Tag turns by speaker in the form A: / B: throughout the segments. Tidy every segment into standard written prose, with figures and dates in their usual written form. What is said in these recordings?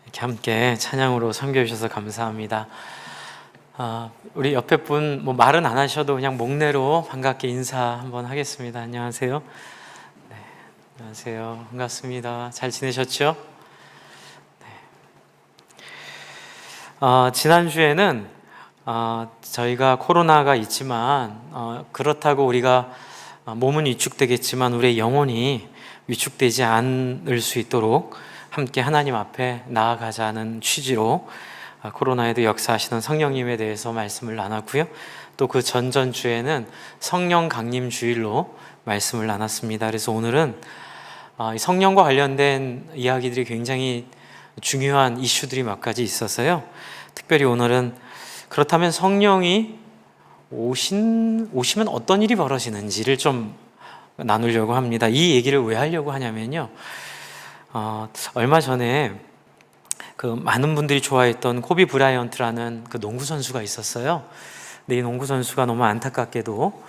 A: 이렇게 함께 찬양으로 섬겨주셔서 감사합니다. 우리 옆에 분 말은 안 하셔도 그냥 목례로 반갑게 인사 한번 하겠습니다. 안녕하세요. 네, 안녕하세요. 반갑습니다. 잘 지내셨죠? 네. 지난주에는 저희가 코로나가 있지만 그렇다고 우리가 몸은 위축되겠지만 우리의 영혼이 위축되지 않을 수 있도록 함께 하나님 앞에 나아가자는 취지로 코로나에도 역사하시는 성령님에 대해서 말씀을 나눴고요. 또 그 전전주에는 성령 강림 주일로 말씀을 나눴습니다. 그래서 오늘은 성령과 관련된 이야기들이 굉장히 중요한 이슈들이 몇 가지 있어서요. 특별히 오늘은 그렇다면 성령이 오시면 어떤 일이 벌어지는지를 좀 나누려고 합니다. 이 얘기를 왜 하려고 하냐면요. 얼마 전에 그 많은 분들이 좋아했던 코비 브라이언트라는 그 농구 선수가 있었어요. 근데 이 농구 선수가 너무 안타깝게도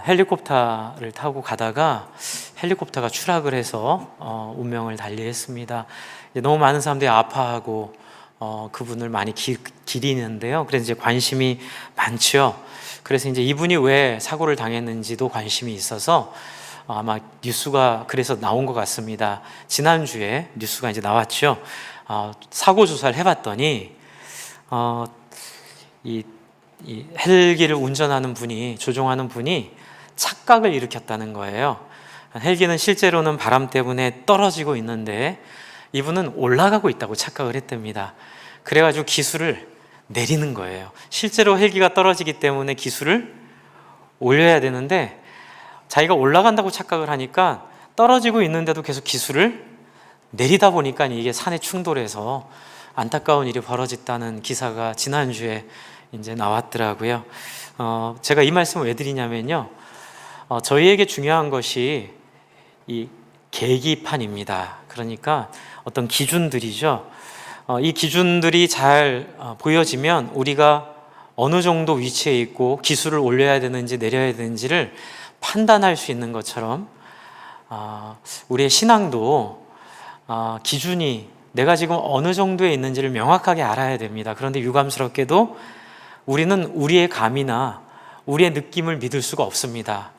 A: 헬리콥터를 타고 가다가 헬리콥터가 추락을 해서 운명을 달리했습니다. 너무 많은 사람들이 아파하고 그분을 많이 기리는데요. 그래서 이제 관심이 많죠. 그래서 이제 이분이 왜 사고를 당했는지도 관심이 있어서 아마 뉴스가 그래서 나온 것 같습니다. 지난주에 뉴스가 이제 나왔죠. 사고 조사를 해봤더니 이 헬기를 운전하는 분이, 조종하는 분이 착각을 일으켰다는 거예요. 헬기는 실제로는 바람 때문에 떨어지고 있는데 이분은 올라가고 있다고 착각을 했답니다. 그래가지고 기술을 내리는 거예요. 실제로 헬기가 떨어지기 때문에 기술을 올려야 되는데 자기가 올라간다고 착각을 하니까 떨어지고 있는데도 계속 기술을 내리다 보니까 이게 산에 충돌해서 안타까운 일이 벌어졌다는 기사가 지난주에 이제 나왔더라고요. 제가 이 말씀을 왜 드리냐면요. 저희에게 중요한 것이 이 계기판입니다. 그러니까 어떤 기준들이죠. 이 기준들이 잘 보여지면 우리가 어느 정도 위치에 있고 기술을 올려야 되는지 내려야 되는지를 판단할 수 있는 것처럼 우리의 신앙도 기준이 내가 지금 어느 정도에 있는지를 명확하게 알아야 됩니다. 그런데 유감스럽게도 우리는 우리의 감이나 우리의 느낌을 믿을 수가 없습니다.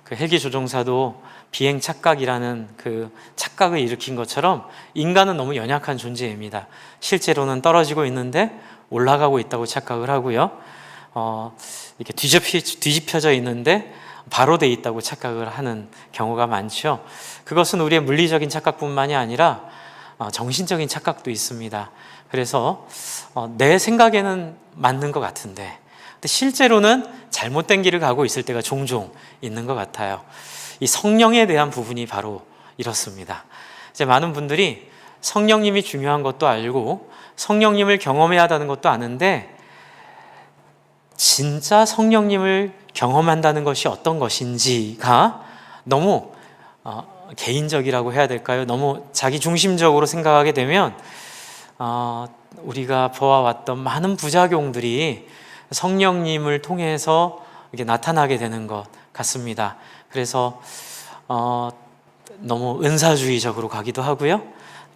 A: 그 헬기 조종사도 비행 착각이라는 그 착각을 일으킨 것처럼 인간은 너무 연약한 존재입니다. 실제로는 떨어지고 있는데 올라가고 있다고 착각을 하고요. 이렇게 뒤집혀져 있는데 바로 돼 있다고 착각을 하는 경우가 많죠. 그것은 우리의 물리적인 착각뿐만이 아니라 정신적인 착각도 있습니다. 그래서 내 생각에는 맞는 것 같은데 실제로는 잘못된 길을 가고 있을 때가 종종 있는 것 같아요. 이 성령에 대한 부분이 바로 이렇습니다. 이제 많은 분들이 성령님이 중요한 것도 알고 성령님을 경험해야 한다는 것도 아는데 진짜 성령님을 경험한다는 것이 어떤 것인지가 너무 개인적이라고 해야 될까요? 너무 자기 중심적으로 생각하게 되면 우리가 보아왔던 많은 부작용들이 성령님을 통해서 이렇게 나타나게 되는 것 같습니다. 그래서 너무 은사주의적으로 가기도 하고요.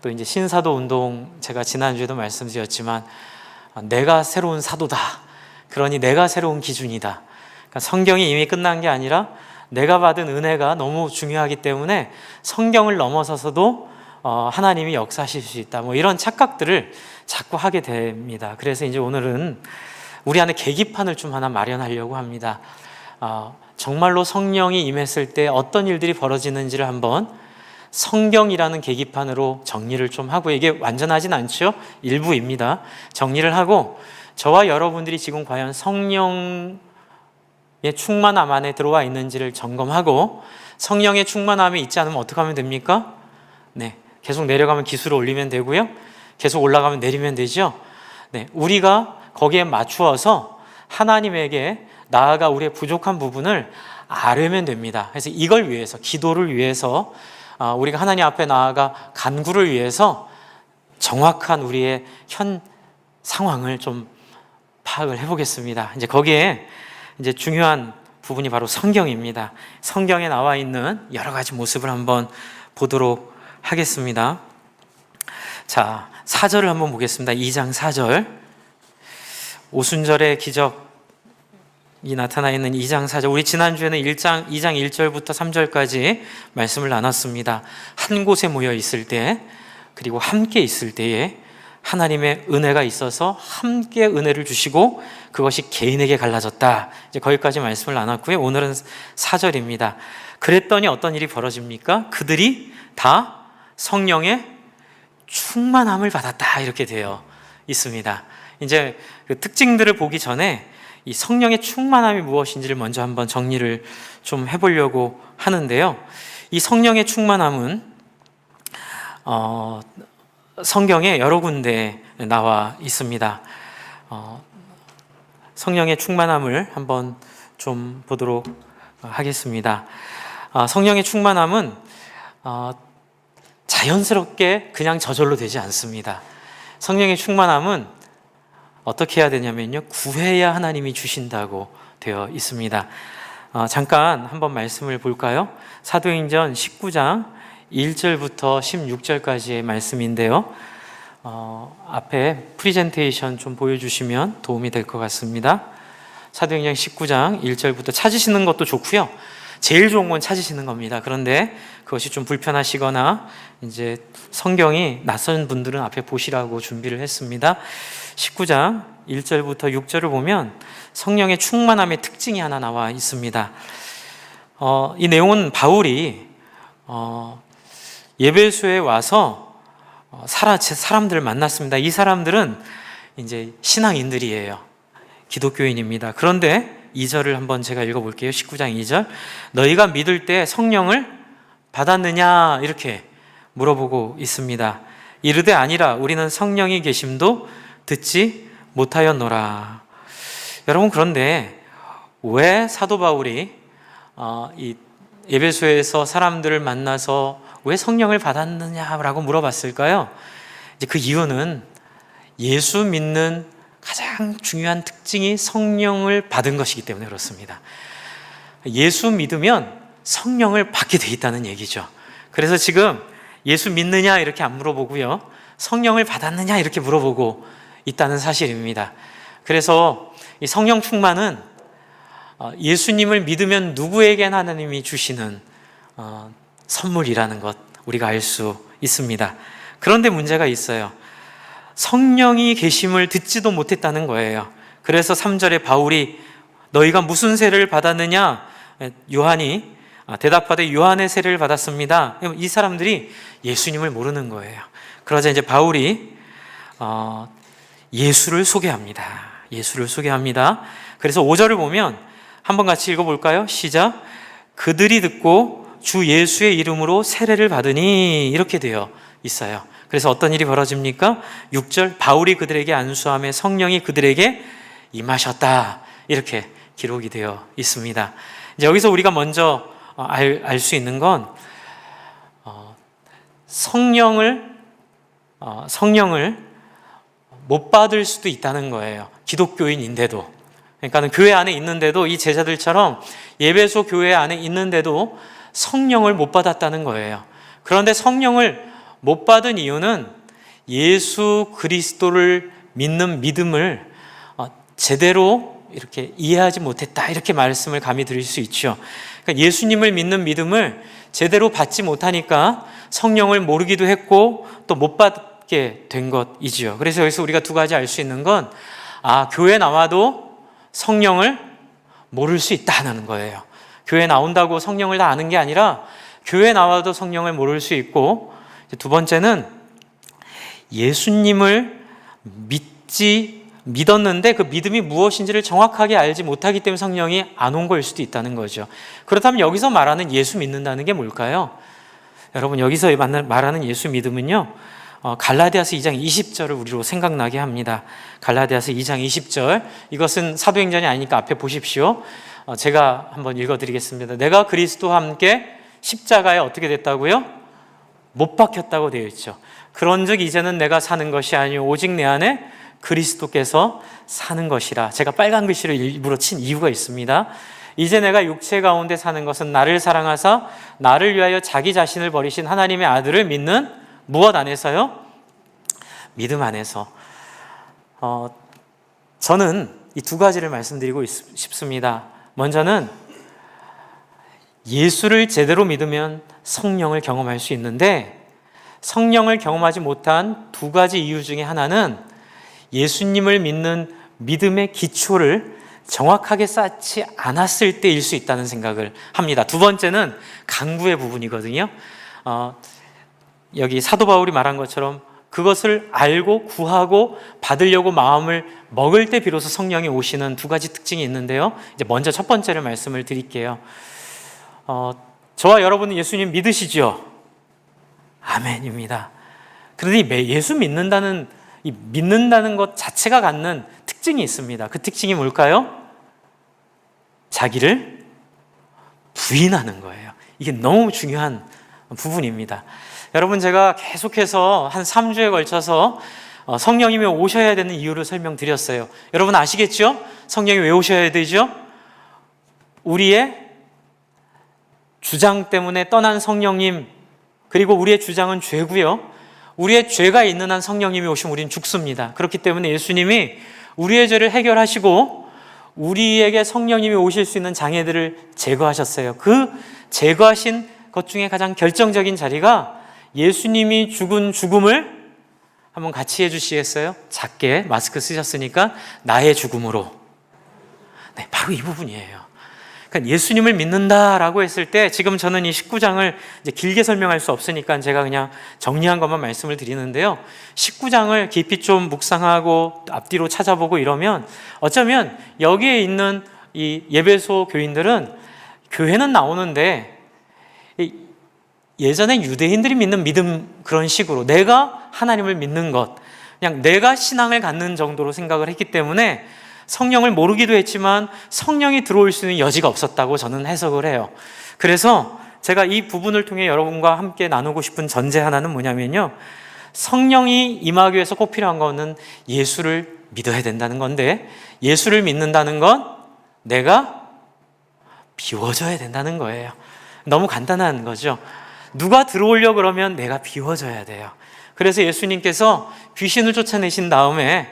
A: 또 이제 신사도 운동, 제가 지난주에도 말씀드렸지만 내가 새로운 사도다. 그러니 내가 새로운 기준이다. 그러니까 성경이 이미 끝난 게 아니라 내가 받은 은혜가 너무 중요하기 때문에 성경을 넘어서서도 하나님이 역사하실 수 있다. 이런 착각들을 자꾸 하게 됩니다. 그래서 이제 오늘은 우리 안에 계기판을 좀 하나 마련하려고 합니다. 정말로 성령이 임했을 때 어떤 일들이 벌어지는지를 한번 성경이라는 계기판으로 정리를 좀 하고, 이게 완전하진 않죠? 일부입니다. 정리를 하고 저와 여러분들이 지금 과연 성령의 충만함 안에 들어와 있는지를 점검하고, 성령의 충만함이 있지 않으면 어떻게 하면 됩니까? 네, 계속 내려가면 기술을 올리면 되고요. 계속 올라가면 내리면 되죠. 네, 우리가 거기에 맞추어서 하나님에게 나아가 우리의 부족한 부분을 아뢰면 됩니다. 그래서 이걸 위해서, 기도를 위해서 우리가 하나님 앞에 나아가 간구를 위해서 정확한 우리의 현 상황을 좀 파악을 해보겠습니다. 이제 거기에 이제 중요한 부분이 바로 성경입니다. 성경에 나와 있는 여러 가지 모습을 한번 보도록 하겠습니다. 자, 4절을 한번 보겠습니다. 2장 4절. 오순절의 기적이 나타나 있는 2장 4절. 우리 지난주에는 2장 1절부터 3절까지 말씀을 나눴습니다. 한 곳에 모여 있을 때, 그리고 함께 있을 때에 하나님의 은혜가 있어서 함께 은혜를 주시고 그것이 개인에게 갈라졌다. 이제 거기까지 말씀을 나눴고요. 오늘은 4절입니다. 그랬더니 어떤 일이 벌어집니까? 그들이 다 성령의 충만함을 받았다. 이렇게 되어 있습니다. 이제 그 특징들을 보기 전에 이 성령의 충만함이 무엇인지를 먼저 한번 정리를 좀 해보려고 하는데요. 이 성령의 충만함은 성경에 여러 군데 나와 있습니다. 성령의 충만함을 한번 좀 보도록 하겠습니다. 성령의 충만함은 자연스럽게 그냥 저절로 되지 않습니다. 성령의 충만함은 어떻게 해야 되냐면요, 구해야 하나님이 주신다고 되어 있습니다. 잠깐 한번 말씀을 볼까요? 사도행전 19장 1절부터 16절까지의 말씀인데요. 앞에 프리젠테이션 좀 보여주시면 도움이 될 것 같습니다. 사도행전 19장 1절부터 찾으시는 것도 좋고요. 제일 좋은 건 찾으시는 겁니다. 그런데 그것이 좀 불편하시거나 이제 성경이 낯선 분들은 앞에 보시라고 준비를 했습니다. 19장 1절부터 6절을 보면 성령의 충만함의 특징이 하나 나와 있습니다. 이 내용은 바울이 예배소에 와서 사람들을 만났습니다. 이 사람들은 이제 신앙인들이에요. 기독교인입니다. 그런데 2절을 한번 제가 읽어볼게요. 19장 2절. 너희가 믿을 때 성령을 받았느냐? 이렇게 물어보고 있습니다. 이르되 아니라 우리는 성령이 계심도 듣지 못하였노라. 여러분, 그런데 왜 사도 바울이 이 에베소에서 사람들을 만나서 왜 성령을 받았느냐라고 물어봤을까요? 이제 그 이유는 예수 믿는 가장 중요한 특징이 성령을 받은 것이기 때문에 그렇습니다. 예수 믿으면 성령을 받게 돼 있다는 얘기죠. 그래서 지금 예수 믿느냐 이렇게 안 물어보고요, 성령을 받았느냐 이렇게 물어보고 있다는 사실입니다. 그래서 이 성령 충만은 예수님을 믿으면 누구에게나 하나님이 주시는 선물이라는 것 우리가 알 수 있습니다. 그런데 문제가 있어요. 성령이 계심을 듣지도 못했다는 거예요. 그래서 3절에 바울이 너희가 무슨 세례를 받았느냐? 요한이 대답하되 요한의 세례를 받았습니다. 이 사람들이 예수님을 모르는 거예요. 그러자 이제 바울이 예수를 소개합니다. 예수를 소개합니다. 그래서 5절을 보면 한번 같이 읽어볼까요? 시작. 그들이 듣고 주 예수의 이름으로 세례를 받으니 이렇게 되어 있어요. 그래서 어떤 일이 벌어집니까? 6절 바울이 그들에게 안수하며 성령이 그들에게 임하셨다. 이렇게 기록이 되어 있습니다. 이제 여기서 우리가 먼저 알 수 있는 건 성령을 못 받을 수도 있다는 거예요. 기독교인인데도. 그러니까 교회 안에 있는데도 이 제자들처럼 예배소 교회 안에 있는데도 성령을 못 받았다는 거예요. 그런데 성령을 못 받은 이유는 예수 그리스도를 믿는 믿음을 제대로 이렇게 이해하지 못했다, 이렇게 말씀을 감히 드릴 수 있죠. 그러니까 예수님을 믿는 믿음을 제대로 받지 못하니까 성령을 모르기도 했고 또 못 받게 된 것이지요. 그래서 여기서 우리가 두 가지 알 수 있는 건 교회 나와도 성령을 모를 수 있다는 거예요. 교회 나온다고 성령을 다 아는 게 아니라 교회 나와도 성령을 모를 수 있고, 두 번째는 예수님을 믿었는데 그 믿음이 무엇인지를 정확하게 알지 못하기 때문에 성령이 안 온 거일 수도 있다는 거죠. 그렇다면 여기서 말하는 예수 믿는다는 게 뭘까요? 여러분, 여기서 말하는 예수 믿음은요, 갈라디아서 2장 20절을 우리로 생각나게 합니다. 갈라디아서 2장 20절. 이것은 사도행전이 아니니까 앞에 보십시오. 제가 한번 읽어드리겠습니다. 내가 그리스도와 함께 십자가에 어떻게 됐다고요? 못 박혔다고 되어 있죠. 그런즉 이제는 내가 사는 것이 아니요 오직 내 안에 그리스도께서 사는 것이라. 제가 빨간 글씨로 일부러 친 이유가 있습니다. 이제 내가 육체 가운데 사는 것은 나를 사랑하사 나를 위하여 자기 자신을 버리신 하나님의 아들을 믿는 무엇 안에서요? 믿음 안에서. 저는 이 두 가지를 말씀드리고 싶습니다. 먼저는 예수를 제대로 믿으면 성령을 경험할 수 있는데, 성령을 경험하지 못한 두 가지 이유 중에 하나는 예수님을 믿는 믿음의 기초를 정확하게 쌓지 않았을 때일 수 있다는 생각을 합니다. 두 번째는 간구의 부분이거든요. 여기 사도 바울이 말한 것처럼 그것을 알고 구하고 받으려고 마음을 먹을 때 비로소 성령이 오시는 두 가지 특징이 있는데요. 이제 먼저 첫 번째를 말씀을 드릴게요. 저와 여러분은 예수님 믿으시죠? 아멘입니다. 그런데 예수 믿는다는 것 자체가 갖는 특징이 있습니다. 그 특징이 뭘까요? 자기를 부인하는 거예요. 이게 너무 중요한 부분입니다. 여러분, 제가 계속해서 한 3주에 걸쳐서 성령님이 오셔야 되는 이유를 설명드렸어요. 여러분 아시겠죠? 성령이 왜 오셔야 되죠? 우리의 주장 때문에 떠난 성령님, 그리고 우리의 주장은 죄고요. 우리의 죄가 있는 한 성령님이 오시면 우리는 죽습니다. 그렇기 때문에 예수님이 우리의 죄를 해결하시고 우리에게 성령님이 오실 수 있는 장애들을 제거하셨어요. 그 제거하신 것 중에 가장 결정적인 자리가 예수님이 죽은 죽음을 한번 같이 해주시겠어요? 작게 마스크 쓰셨으니까 나의 죽음으로. 네, 바로 이 부분이에요. 그러니까 예수님을 믿는다라고 했을 때, 지금 저는 이 19장을 이제 길게 설명할 수 없으니까 제가 그냥 정리한 것만 말씀을 드리는데요. 19장을 깊이 좀 묵상하고 앞뒤로 찾아보고 이러면 어쩌면 여기에 있는 이 예배소 교인들은 교회는 나오는데 예전에 유대인들이 믿는 믿음, 그런 식으로 내가 하나님을 믿는 것, 그냥 내가 신앙을 갖는 정도로 생각을 했기 때문에 성령을 모르기도 했지만 성령이 들어올 수 있는 여지가 없었다고 저는 해석을 해요. 그래서 제가 이 부분을 통해 여러분과 함께 나누고 싶은 전제 하나는 뭐냐면요, 성령이 임하기 위해서 꼭 필요한 거는 예수를 믿어야 된다는 건데, 예수를 믿는다는 건 내가 비워져야 된다는 거예요. 너무 간단한 거죠. 누가 들어오려고 그러면 내가 비워져야 돼요. 그래서 예수님께서 귀신을 쫓아내신 다음에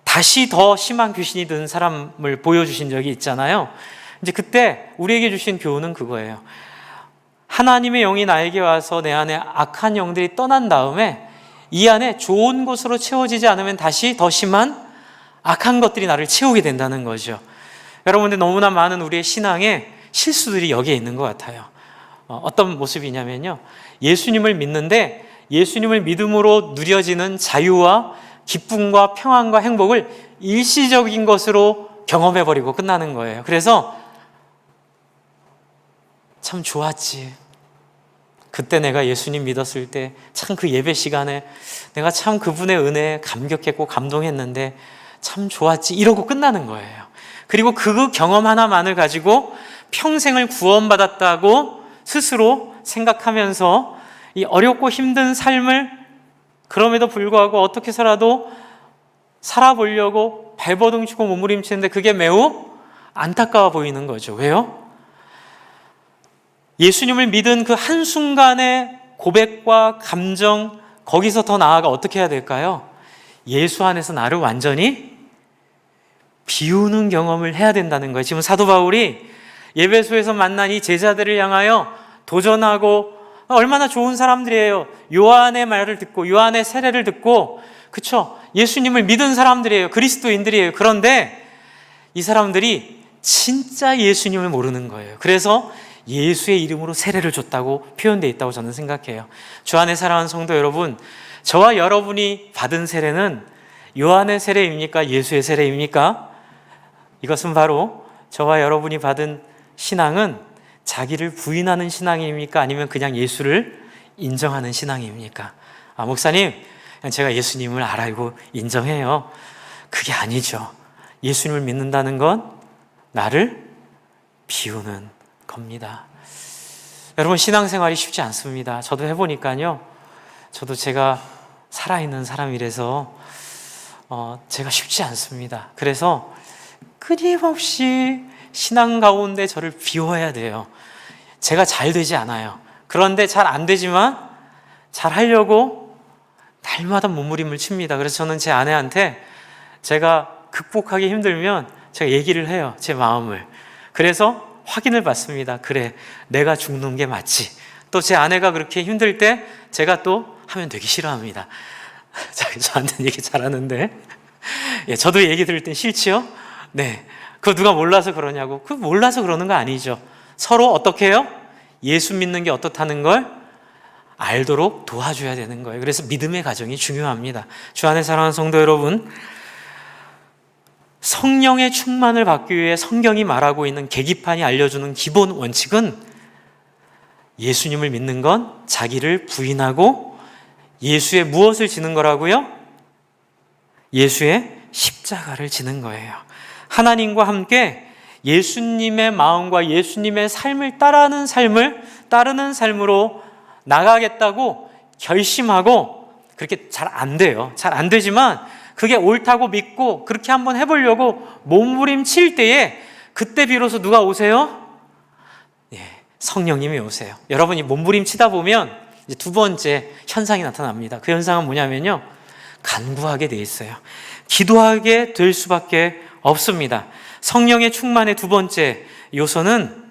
A: 다시 더 심한 귀신이 든 사람을 보여주신 적이 있잖아요. 이제 그때 우리에게 주신 교훈은 그거예요. 하나님의 영이 나에게 와서 내 안에 악한 영들이 떠난 다음에 이 안에 좋은 것으로 채워지지 않으면 다시 더 심한 악한 것들이 나를 채우게 된다는 거죠. 여러분들, 너무나 많은 우리의 신앙의 실수들이 여기에 있는 것 같아요. 어떤 모습이냐면요, 예수님을 믿는데 예수님을 믿음으로 누려지는 자유와 기쁨과 평안과 행복을 일시적인 것으로 경험해버리고 끝나는 거예요. 그래서 참 좋았지, 그때 내가 예수님 믿었을 때 참 그 예배 시간에 내가 참 그분의 은혜에 감격했고 감동했는데 참 좋았지, 이러고 끝나는 거예요. 그리고 그 경험 하나만을 가지고 평생을 구원받았다고 스스로 생각하면서 이 어렵고 힘든 삶을 그럼에도 불구하고 어떻게 해서라도 살아보려고 발버둥치고 몸부림치는데 그게 매우 안타까워 보이는 거죠. 왜요? 예수님을 믿은 그 한순간의 고백과 감정, 거기서 더 나아가 어떻게 해야 될까요? 예수 안에서 나를 완전히 비우는 경험을 해야 된다는 거예요. 지금 사도 바울이 예배소에서 만난 이 제자들을 향하여 도전하고, 얼마나 좋은 사람들이에요. 요한의 말을 듣고 요한의 세례를 듣고, 그쵸? 예수님을 믿은 사람들이에요. 그리스도인들이에요. 그런데 이 사람들이 진짜 예수님을 모르는 거예요. 그래서 예수의 이름으로 세례를 줬다고 표현되어 있다고 저는 생각해요. 주 안에 사랑하는 성도 여러분, 저와 여러분이 받은 세례는 요한의 세례입니까? 예수의 세례입니까? 이것은 바로 저와 여러분이 받은 신앙은 자기를 부인하는 신앙입니까? 아니면 그냥 예수를 인정하는 신앙입니까? 목사님, 제가 예수님을 알고 인정해요. 그게 아니죠. 예수님을 믿는다는 건 나를 비우는 겁니다. 여러분, 신앙생활이 쉽지 않습니다. 저도 해보니까요, 저도 제가 살아있는 사람이라서 제가 쉽지 않습니다. 그래서 끊임없이 신앙 가운데 저를 비워야 돼요. 제가 잘 되지 않아요. 그런데 잘 안 되지만 잘 하려고 날마다 몸부림을 칩니다. 그래서 저는 제 아내한테 제가 극복하기 힘들면 제가 얘기를 해요. 제 마음을. 그래서 확인을 받습니다. 그래, 내가 죽는 게 맞지. 또 제 아내가 그렇게 힘들 때 제가 또 하면 되게 싫어합니다. 저한테는 얘기 잘하는데 저도 얘기 들을 땐 싫지요? 네, 그거 누가 몰라서 그러냐고. 그거 몰라서 그러는 거 아니죠. 서로 어떻게 해요? 예수 믿는 게 어떻다는 걸 알도록 도와줘야 되는 거예요. 그래서 믿음의 가정이 중요합니다. 주 안에 사랑하는 성도 여러분, 성령의 충만을 받기 위해 성경이 말하고 있는 계기판이 알려주는 기본 원칙은 예수님을 믿는 건 자기를 부인하고 예수의 무엇을 지는 거라고요? 예수의 십자가를 지는 거예요. 하나님과 함께 예수님의 마음과 예수님의 삶을 따르는 삶으로 나가겠다고 결심하고, 그렇게 잘 안 돼요. 잘 안 되지만 그게 옳다고 믿고 그렇게 한번 해보려고 몸부림칠 때에 그때 비로소 누가 오세요? 성령님이 오세요. 여러분이 몸부림치다 보면 이제 두 번째 현상이 나타납니다. 그 현상은 뭐냐면요, 간구하게 돼 있어요. 기도하게 될 수밖에 없습니다. 성령의 충만의 두 번째 요소는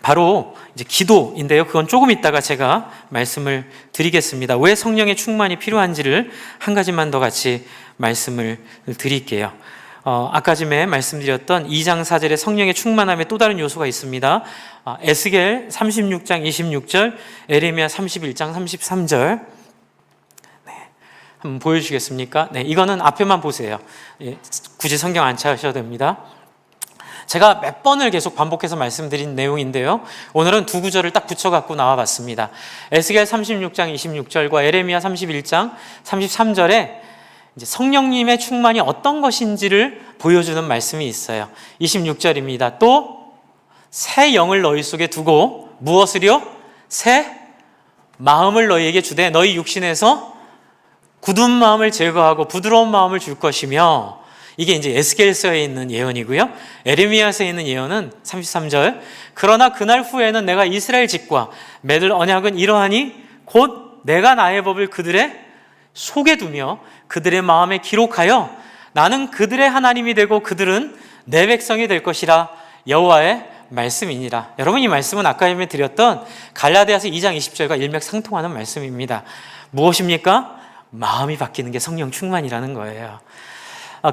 A: 바로 이제 기도인데요. 그건 조금 이따가 제가 말씀을 드리겠습니다. 왜 성령의 충만이 필요한지를 한 가지만 더 같이 말씀을 드릴게요. 아까 전에 말씀드렸던 2장 4절에 성령의 충만함의 또 다른 요소가 있습니다. 에스겔 36장 26절, 에레미야 31장 33절. 한번 보여주시겠습니까? 네, 이거는 앞에만 보세요. 굳이 성경 안 찾으셔도 됩니다. 제가 몇 번을 계속 반복해서 말씀드린 내용인데요. 오늘은 두 구절을 딱 붙여갖고 나와봤습니다. 에스겔 36장 26절과 에레미야 31장 33절에 이제 성령님의 충만이 어떤 것인지를 보여주는 말씀이 있어요. 26절입니다. 또 새 영을 너희 속에 두고 무엇을요? 새 마음을 너희에게 주되 너희 육신에서 굳은 마음을 제거하고 부드러운 마음을 줄 것이며, 이게 이제 에스겔서에 있는 예언이고요. 에레미야서에 있는 예언은 33절, 그러나 그날 후에는 내가 이스라엘 집과 맺을 언약은 이러하니 곧 내가 나의 법을 그들의 속에 두며 그들의 마음에 기록하여 나는 그들의 하나님이 되고 그들은 내 백성이 될 것이라 여호와의 말씀이니라. 여러분, 이 말씀은 아까 전에 드렸던 갈라디아서 2장 20절과 일맥상통하는 말씀입니다. 무엇입니까? 마음이 바뀌는 게 성령 충만이라는 거예요.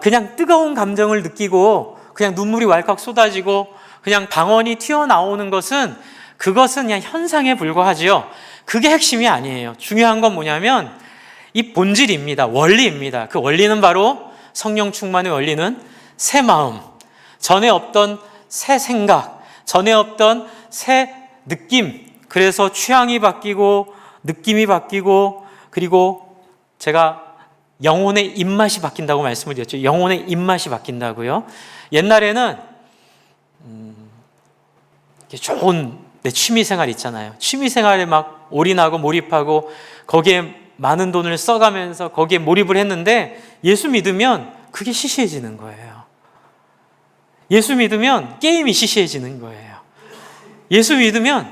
A: 그냥 뜨거운 감정을 느끼고 그냥 눈물이 왈칵 쏟아지고 그냥 방언이 튀어나오는 것은, 그것은 그냥 현상에 불과하지요. 그게 핵심이 아니에요. 중요한 건 뭐냐면 이 본질입니다. 원리입니다. 그 원리는 바로 성령 충만의 원리는 새 마음, 전에 없던 새 생각, 전에 없던 새 느낌, 그래서 취향이 바뀌고 느낌이 바뀌고, 그리고 제가 영혼의 입맛이 바뀐다고 말씀을 드렸죠. 영혼의 입맛이 바뀐다고요. 옛날에는 좋은 내 취미생활 있잖아요. 취미생활에 막 올인하고 몰입하고 거기에 많은 돈을 써가면서 거기에 몰입을 했는데, 예수 믿으면 그게 시시해지는 거예요. 예수 믿으면 게임이 시시해지는 거예요. 예수 믿으면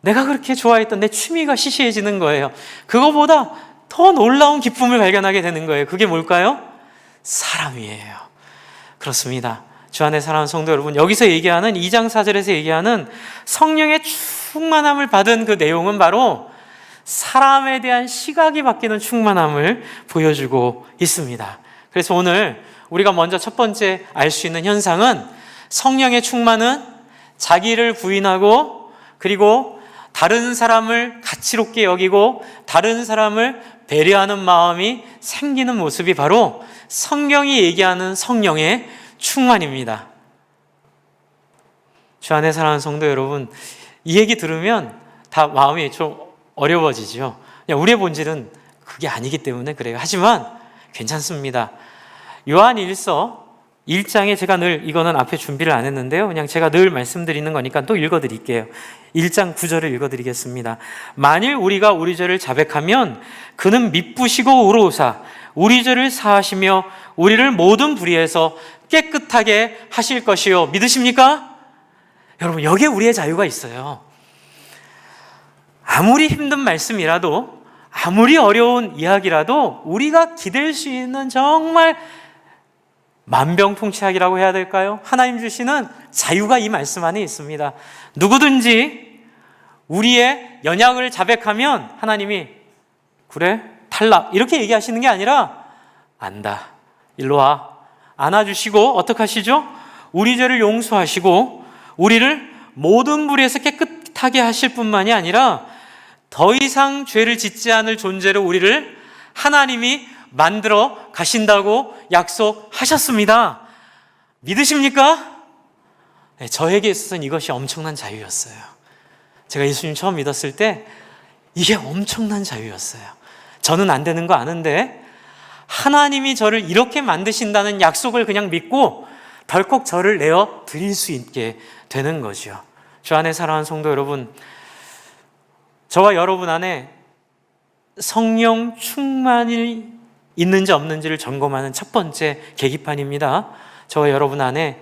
A: 내가 그렇게 좋아했던 내 취미가 시시해지는 거예요. 그거보다 더 놀라운 기쁨을 발견하게 되는 거예요. 그게 뭘까요? 사람이에요. 그렇습니다. 주 안에 사랑하는 성도 여러분, 여기서 얘기하는 2장 4절에서 얘기하는 성령의 충만함을 받은 그 내용은 바로 사람에 대한 시각이 바뀌는 충만함을 보여주고 있습니다. 그래서 오늘 우리가 먼저 첫 번째 알 수 있는 현상은, 성령의 충만은 자기를 부인하고 그리고 다른 사람을 가치롭게 여기고 다른 사람을 배려하는 마음이 생기는 모습이 바로 성경이 얘기하는 성령의 충만입니다. 주 안에 사랑하는 성도 여러분, 이 얘기 들으면 다 마음이 좀 어려워지죠. 우리의 본질은 그게 아니기 때문에 그래요. 하지만 괜찮습니다. 요한일서 1장에 제가 늘, 이거는 앞에 준비를 안 했는데요, 그냥 제가 늘 말씀드리는 거니까 또 읽어드릴게요. 1장 9절을 읽어드리겠습니다. 만일 우리가 우리 죄를 자백하면 그는 미쁘시고 의로우사 우리 죄를 사하시며 우리를 모든 불의에서 깨끗하게 하실 것이요. 믿으십니까? 여러분, 여기에 우리의 자유가 있어요. 아무리 힘든 말씀이라도, 아무리 어려운 이야기라도 우리가 기댈 수 있는 정말 만병통치약이라고 해야 될까요? 하나님 주시는 자유가 이 말씀 안에 있습니다. 누구든지 우리의 연약을 자백하면 하나님이 그래? 탈락 이렇게 얘기하시는 게 아니라 안다. 일로 와. 안아주시고 어떻게 하시죠? 우리 죄를 용서하시고 우리를 모든 불의에서 깨끗하게 하실 뿐만이 아니라 더 이상 죄를 짓지 않을 존재로 우리를 하나님이 만들어 가신다고 약속하셨습니다. 믿으십니까? 네, 저에게 있어서는 이것이 엄청난 자유였어요. 제가 예수님 처음 믿었을 때 이게 엄청난 자유였어요. 저는 안 되는 거 아는데 하나님이 저를 이렇게 만드신다는 약속을 그냥 믿고 덜컥 저를 내어 드릴 수 있게 되는 거죠. 주 안에 사랑하는 성도 여러분, 저와 여러분 안에 성령 충만이 있는지 없는지를 점검하는 첫 번째 계기판입니다. 저와 여러분 안에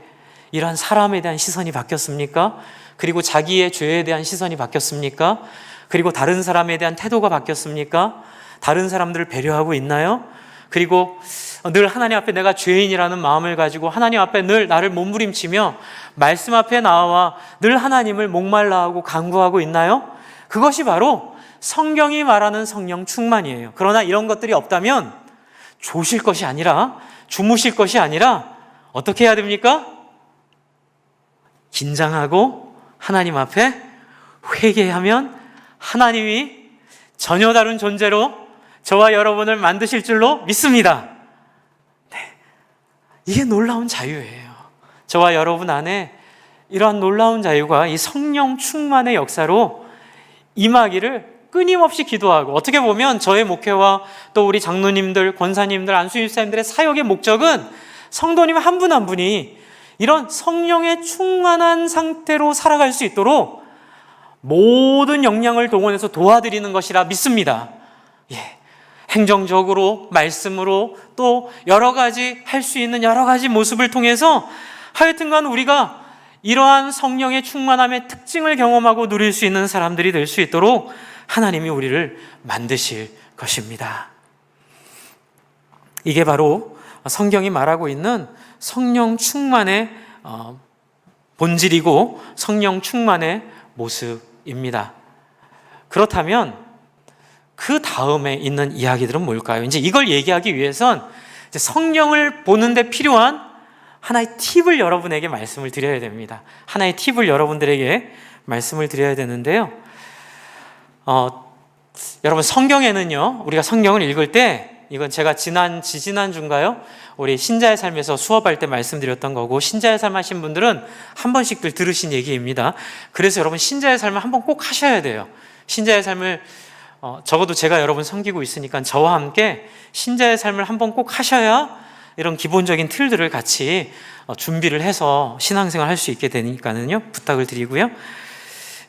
A: 이러한 사람에 대한 시선이 바뀌었습니까? 그리고 자기의 죄에 대한 시선이 바뀌었습니까? 그리고 다른 사람에 대한 태도가 바뀌었습니까? 다른 사람들을 배려하고 있나요? 그리고 늘 하나님 앞에 내가 죄인이라는 마음을 가지고 하나님 앞에 늘 나를 몸부림치며 말씀 앞에 나와 늘 하나님을 목말라하고 간구하고 있나요? 그것이 바로 성경이 말하는 성령 충만이에요. 그러나 이런 것들이 없다면 조실 것이 아니라 주무실 것이 아니라 어떻게 해야 됩니까? 긴장하고 하나님 앞에 회개하면 하나님이 전혀 다른 존재로 저와 여러분을 만드실 줄로 믿습니다. 네, 이게 놀라운 자유예요. 저와 여러분 안에 이러한 놀라운 자유가 이 성령 충만의 역사로 임하기를 끊임없이 기도하고, 어떻게 보면 저의 목회와 또 우리 장로님들, 권사님들, 안수집사님들의 사역의 목적은 성도님 한 분 한 분이 이런 성령의 충만한 상태로 살아갈 수 있도록 모든 역량을 동원해서 도와드리는 것이라 믿습니다. 예. 행정적으로, 말씀으로, 또 여러 가지 할 수 있는 여러 가지 모습을 통해서 하여튼간 우리가 이러한 성령의 충만함의 특징을 경험하고 누릴 수 있는 사람들이 될 수 있도록 하나님이 우리를 만드실 것입니다. 이게 바로 성경이 말하고 있는 성령 충만의 본질이고 성령 충만의 모습입니다. 그렇다면 그 다음에 있는 이야기들은 뭘까요? 이제 이걸 얘기하기 위해선 이제 성령을 보는데 필요한 하나의 팁을 여러분에게 말씀을 드려야 됩니다. 하나의 팁을 여러분들에게 말씀을 드려야 되는데요. 여러분, 성경에는요, 우리가 성경을 읽을 때, 이건 제가 지지난주인가요? 우리 신자의 삶에서 수업할 때 말씀드렸던 거고, 신자의 삶 하신 분들은 한 번씩들 들으신 얘기입니다. 그래서 여러분, 신자의 삶을 한번 꼭 하셔야 돼요. 신자의 삶을 적어도 제가 여러분 섬기고 있으니까 저와 함께 신자의 삶을 한번 꼭 하셔야 이런 기본적인 틀들을 같이 준비를 해서 신앙생활 할 수 있게 되니까는요, 부탁을 드리고요.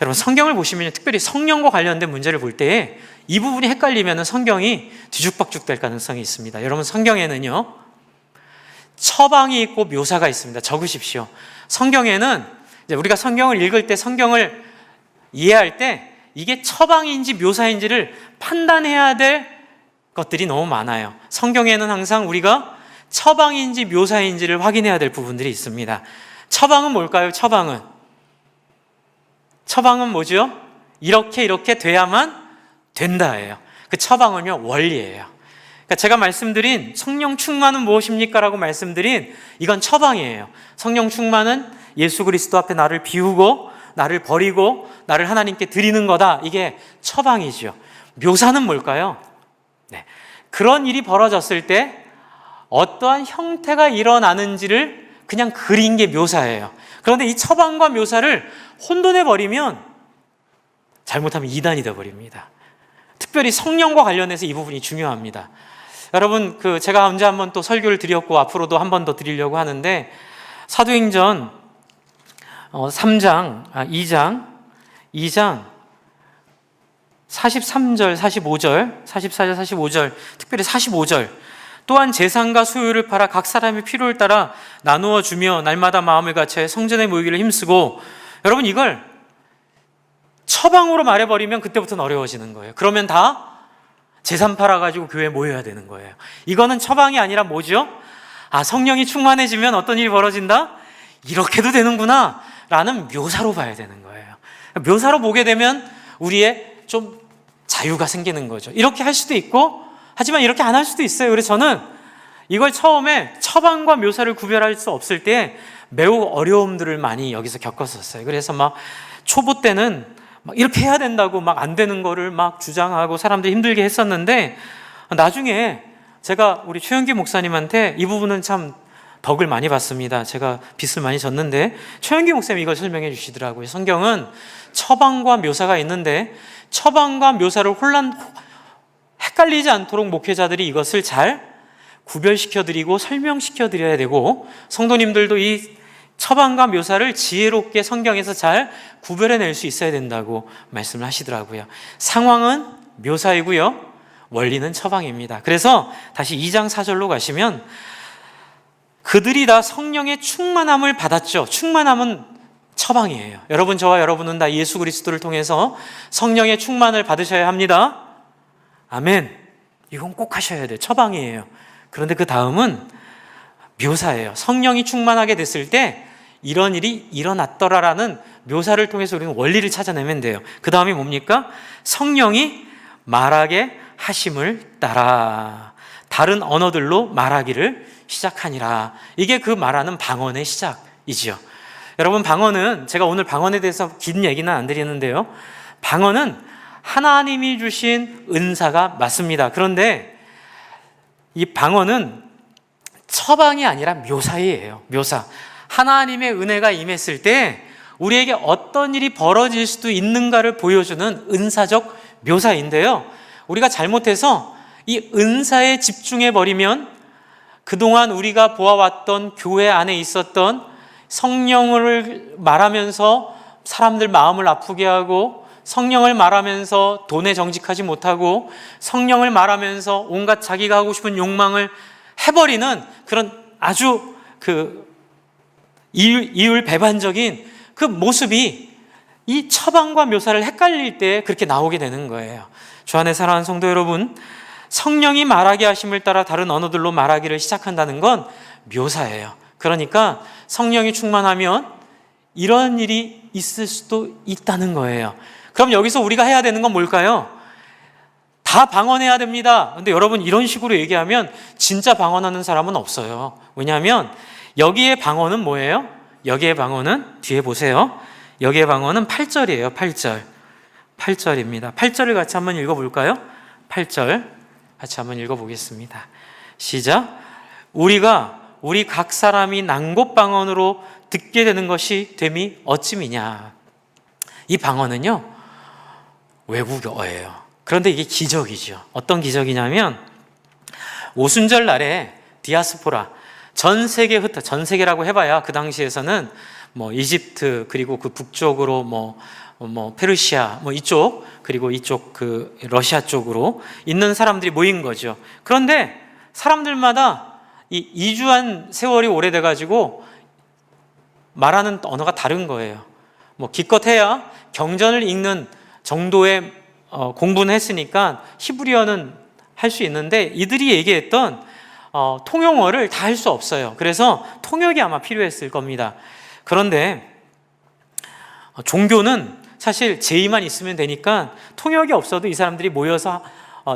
A: 여러분, 성경을 보시면 특별히 성령과 관련된 문제를 볼 때 이 부분이 헷갈리면 성경이 뒤죽박죽 될 가능성이 있습니다. 여러분, 성경에는요, 처방이 있고 묘사가 있습니다. 적으십시오. 성경에는 이제 우리가 성경을 읽을 때, 성경을 이해할 때 이게 처방인지 묘사인지를 판단해야 될 것들이 너무 많아요. 성경에는 항상 우리가 처방인지 묘사인지를 확인해야 될 부분들이 있습니다. 처방은 뭘까요? 처방은 뭐죠? 이렇게 돼야만 된다예요. 그 처방은요, 원리예요. 그러니까 제가 말씀드린 성령 충만은 무엇입니까? 라고 말씀드린 이건 처방이에요. 성령 충만은 예수 그리스도 앞에 나를 비우고 나를 버리고 나를 하나님께 드리는 거다. 이게 처방이죠. 묘사는 뭘까요? 네. 그런 일이 벌어졌을 때 어떠한 형태가 일어나는지를 그냥 그린 게 묘사예요. 그런데 이 처방과 묘사를 혼돈해 버리면 잘못하면 이단이 되어 버립니다. 특별히 성령과 관련해서 이 부분이 중요합니다. 여러분, 제가 언제 한번 또 설교를 드렸고 앞으로도 한 번 더 드리려고 하는데, 사도행전 2장 43절, 45절, 44절, 45절, 특별히 45절. 또한 재산과 소유를 팔아 각 사람의 필요를 따라 나누어 주며 날마다 마음을 같여 성전에 모이기를 힘쓰고, 여러분, 이걸 처방으로 말해버리면 그때부터는 어려워지는 거예요. 그러면 다 재산 팔아가지고 교회에 모여야 되는 거예요. 이거는 처방이 아니라 뭐죠? 성령이 충만해지면 어떤 일이 벌어진다? 이렇게도 되는구나 라는 묘사로 봐야 되는 거예요. 묘사로 보게 되면 우리의 좀 자유가 생기는 거죠. 이렇게 할 수도 있고, 하지만 이렇게 안 할 수도 있어요. 그래서 저는 이걸 처음에 처방과 묘사를 구별할 수 없을 때 매우 어려움들을 많이 여기서 겪었었어요. 그래서 막 초보 때는 막 이렇게 해야 된다고 막 안 되는 거를 막 주장하고 사람들 힘들게 했었는데, 나중에 제가 우리 최영기 목사님한테 이 부분은 참 덕을 많이 받습니다. 제가 빚을 많이 졌는데 최영기 목사님이 이걸 설명해 주시더라고요. 성경은 처방과 묘사가 있는데 처방과 묘사를 헷갈리지 않도록 목회자들이 이것을 잘 구별시켜드리고 설명시켜드려야 되고, 성도님들도 이 처방과 묘사를 지혜롭게 성경에서 잘 구별해낼 수 있어야 된다고 말씀을 하시더라고요. 상황은 묘사이고요, 원리는 처방입니다. 그래서 다시 2장 4절로 가시면 그들이 다 성령의 충만함을 받았죠. 충만함은 처방이에요. 여러분, 저와 여러분은 다 예수 그리스도를 통해서 성령의 충만을 받으셔야 합니다. 아멘. 이건 꼭 하셔야 돼요. 처방이에요. 그런데 그 다음은 묘사예요. 성령이 충만하게 됐을 때 이런 일이 일어났더라라는 묘사를 통해서 우리는 원리를 찾아내면 돼요. 그 다음이 뭡니까? 성령이 말하게 하심을 따라 다른 언어들로 말하기를 시작하니라. 이게 그 말하는 방언의 시작이지요. 여러분, 방언은, 제가 오늘 방언에 대해서 긴 얘기는 안 드리는데요, 방언은 하나님이 주신 은사가 맞습니다. 그런데 이 방언은 처방이 아니라 묘사예요. 묘사. 하나님의 은혜가 임했을 때 우리에게 어떤 일이 벌어질 수도 있는가를 보여주는 은사적 묘사인데요, 우리가 잘못해서 이 은사에 집중해버리면 그동안 우리가 보아왔던 교회 안에 있었던 성령을 말하면서 사람들 마음을 아프게 하고, 성령을 말하면서 돈에 정직하지 못하고, 성령을 말하면서 온갖 자기가 하고 싶은 욕망을 해버리는 그런 아주 이율배반적인 그 모습이 이 처방과 묘사를 헷갈릴 때 그렇게 나오게 되는 거예요. 주 안에 사랑하는 성도 여러분, 성령이 말하게 하심을 따라 다른 언어들로 말하기를 시작한다는 건 묘사예요. 그러니까 성령이 충만하면 이런 일이 있을 수도 있다는 거예요. 그럼 여기서 우리가 해야 되는 건 뭘까요? 다 방언해야 됩니다. 근데 여러분, 이런 식으로 얘기하면 진짜 방언하는 사람은 없어요. 왜냐하면 여기에 방언은 뭐예요? 여기에 방언은, 뒤에 보세요, 여기에 방언은 8절이에요. 8절입니다. 8절을 같이 한번 읽어볼까요? 8절 같이 한번 읽어보겠습니다. 시작. 우리 각 사람이 난곳 방언으로 듣게 되는 것이 됨이 어찌미냐. 이 방언은요, 외국어예요. 그런데 이게 기적이죠. 어떤 기적이냐면, 오순절 날에 디아스포라, 전 세계라고 해봐야 그 당시에서는 뭐 이집트, 그리고 그 북쪽으로 뭐 페르시아, 이쪽, 그리고 이쪽 그 러시아 쪽으로 있는 사람들이 모인 거죠. 그런데 사람들마다 이 이주한 세월이 오래돼가지고 말하는 언어가 다른 거예요. 기껏해야 경전을 읽는 정도의 공부는 했으니까 히브리어는 할 수 있는데, 이들이 얘기했던 통용어를 다 할 수 없어요. 그래서 통역이 아마 필요했을 겁니다. 그런데 종교는 사실 제의만 있으면 되니까 통역이 없어도 이 사람들이 모여서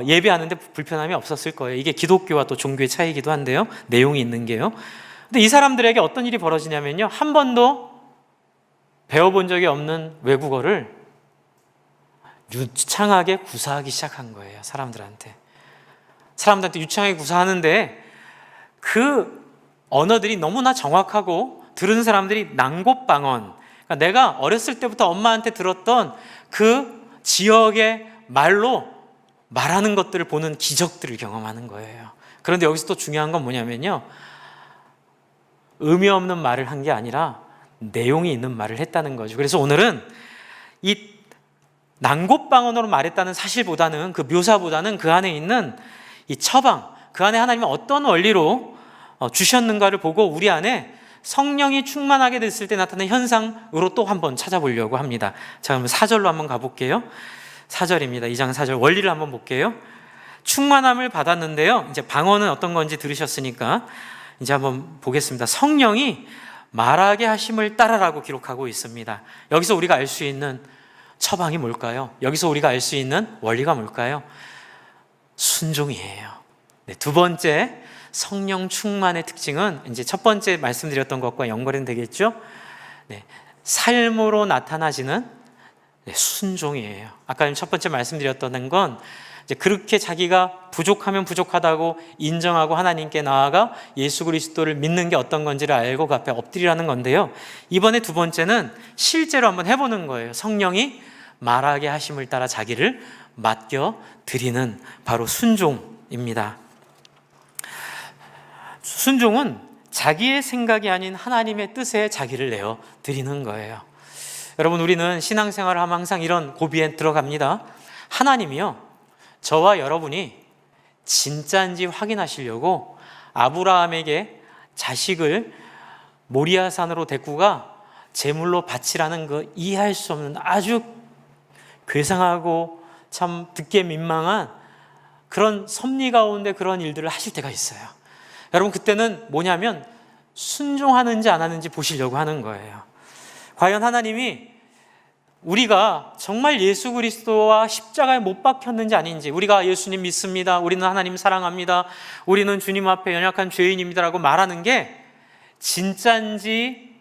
A: 예배하는데 불편함이 없었을 거예요. 이게 기독교와 또 종교의 차이기도 한데요, 내용이 있는 게요. 근데 이 사람들에게 어떤 일이 벌어지냐면요, 한 번도 배워본 적이 없는 외국어를 유창하게 구사하기 시작한 거예요. 사람들한테 유창하게 구사하는데 그 언어들이 너무나 정확하고 들은 사람들이 난곳방언, 그러니까 내가 어렸을 때부터 엄마한테 들었던 그 지역의 말로 말하는 것들을 보는 기적들을 경험하는 거예요. 그런데 여기서 또 중요한 건 뭐냐면요, 의미 없는 말을 한 게 아니라 내용이 있는 말을 했다는 거죠. 그래서 오늘은 이 난곳방언으로 말했다는 사실보다는, 그 묘사보다는 그 안에 있는 이 처방, 그 안에 하나님이 어떤 원리로 주셨는가를 보고 우리 안에 성령이 충만하게 됐을 때 나타나는 현상으로 또 한번 찾아보려고 합니다. 자, 그럼 4절로 한번 가볼게요. 4절입니다. 2장 4절 원리를 한번 볼게요. 충만함을 받았는데요. 이제 방언은 어떤 건지 들으셨으니까 이제 한번 보겠습니다. 성령이 말하게 하심을 따라라고 기록하고 있습니다. 여기서 우리가 알 수 있는 처방이 뭘까요? 여기서 우리가 알 수 있는 원리가 뭘까요? 순종이에요. 네, 두 번째 성령 충만의 특징은 이제 첫 번째 말씀드렸던 것과 연결은 되겠죠? 네, 삶으로 나타나지는 순종이에요. 아까 첫 번째 말씀드렸던 건 이제 그렇게 자기가 부족하면 부족하다고 인정하고 하나님께 나아가 예수 그리스도를 믿는 게 어떤 건지를 알고 그 앞에 엎드리라는 건데요. 이번에 두 번째는 실제로 한번 해보는 거예요. 성령이 말하게 하심을 따라 자기를 맡겨 드리는 바로 순종입니다. 순종은 자기의 생각이 아닌 하나님의 뜻에 자기를 내어 드리는 거예요. 여러분, 우리는 신앙생활을 하면 항상 이런 고비에 들어갑니다. 하나님이요, 저와 여러분이 진짜인지 확인하시려고 아브라함에게 자식을 모리아산으로 데리고 가 제물로 바치라는 그 이해할 수 없는 아주 괴상하고 참 듣기에 민망한 그런 섭리 가운데 그런 일들을 하실 때가 있어요. 여러분, 그때는 뭐냐면 순종하는지 안 하는지 보시려고 하는 거예요. 과연 하나님이 우리가 정말 예수 그리스도와 십자가에 못 박혔는지 아닌지, 우리가 예수님 믿습니다, 우리는 하나님 사랑합니다, 우리는 주님 앞에 연약한 죄인입니다 라고 말하는 게 진짜인지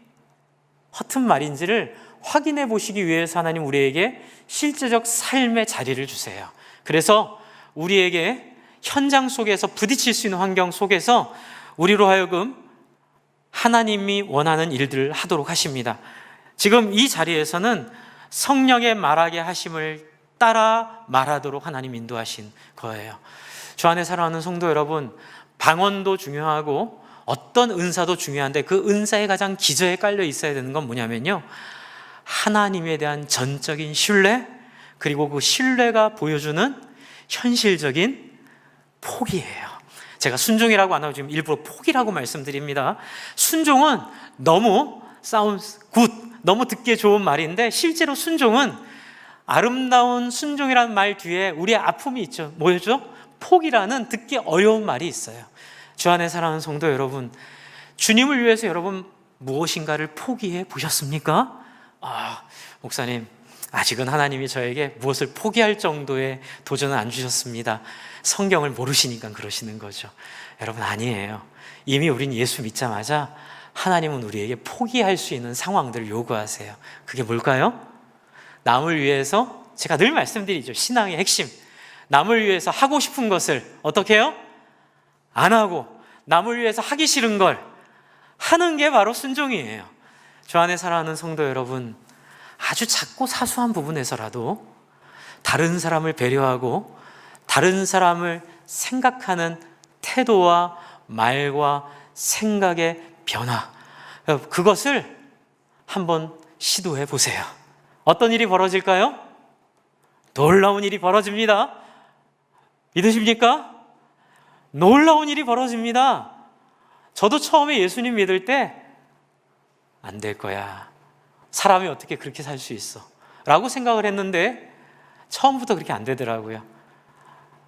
A: 허튼 말인지를 확인해 보시기 위해서 하나님 우리에게 실제적 삶의 자리를 주세요. 그래서 우리에게 현장 속에서 부딪힐 수 있는 환경 속에서 우리로 하여금 하나님이 원하는 일들을 하도록 하십니다. 지금 이 자리에서는 성령의 말하게 하심을 따라 말하도록 하나님 인도하신 거예요. 주 안에 사랑하는 성도 여러분, 방언도 중요하고 어떤 은사도 중요한데 그 은사의 가장 기저에 깔려 있어야 되는 건 뭐냐면요, 하나님에 대한 전적인 신뢰, 그리고 그 신뢰가 보여주는 현실적인 포기예요. 제가 순종이라고 안 하고 지금 일부러 포기라고 말씀드립니다. 순종은 너무 sounds good, 너무 듣기에 좋은 말인데 실제로 순종은 아름다운 순종이라는 말 뒤에 우리의 아픔이 있죠. 뭐였죠? 포기라는 듣기 어려운 말이 있어요. 주 안에 사랑하는 성도 여러분, 주님을 위해서 여러분 무엇인가를 포기해 보셨습니까? 목사님, 아직은 하나님이 저에게 무엇을 포기할 정도의 도전은 안 주셨습니다. 성경을 모르시니까 그러시는 거죠. 여러분, 아니에요. 이미 우린 예수 믿자마자 하나님은 우리에게 포기할 수 있는 상황들을 요구하세요. 그게 뭘까요? 남을 위해서, 제가 늘 말씀드리죠, 신앙의 핵심, 남을 위해서 하고 싶은 것을 어떻게 해요? 안 하고 남을 위해서 하기 싫은 걸 하는 게 바로 순종이에요. 주 안에 사랑하는 성도 여러분, 아주 작고 사소한 부분에서라도 다른 사람을 배려하고 다른 사람을 생각하는 태도와 말과 생각의 변화, 그것을 한번 시도해 보세요. 어떤 일이 벌어질까요? 놀라운 일이 벌어집니다. 믿으십니까? 놀라운 일이 벌어집니다. 저도 처음에 예수님 믿을 때 안 될 거야, 사람이 어떻게 그렇게 살 수 있어 라고 생각을 했는데 처음부터 그렇게 안 되더라고요.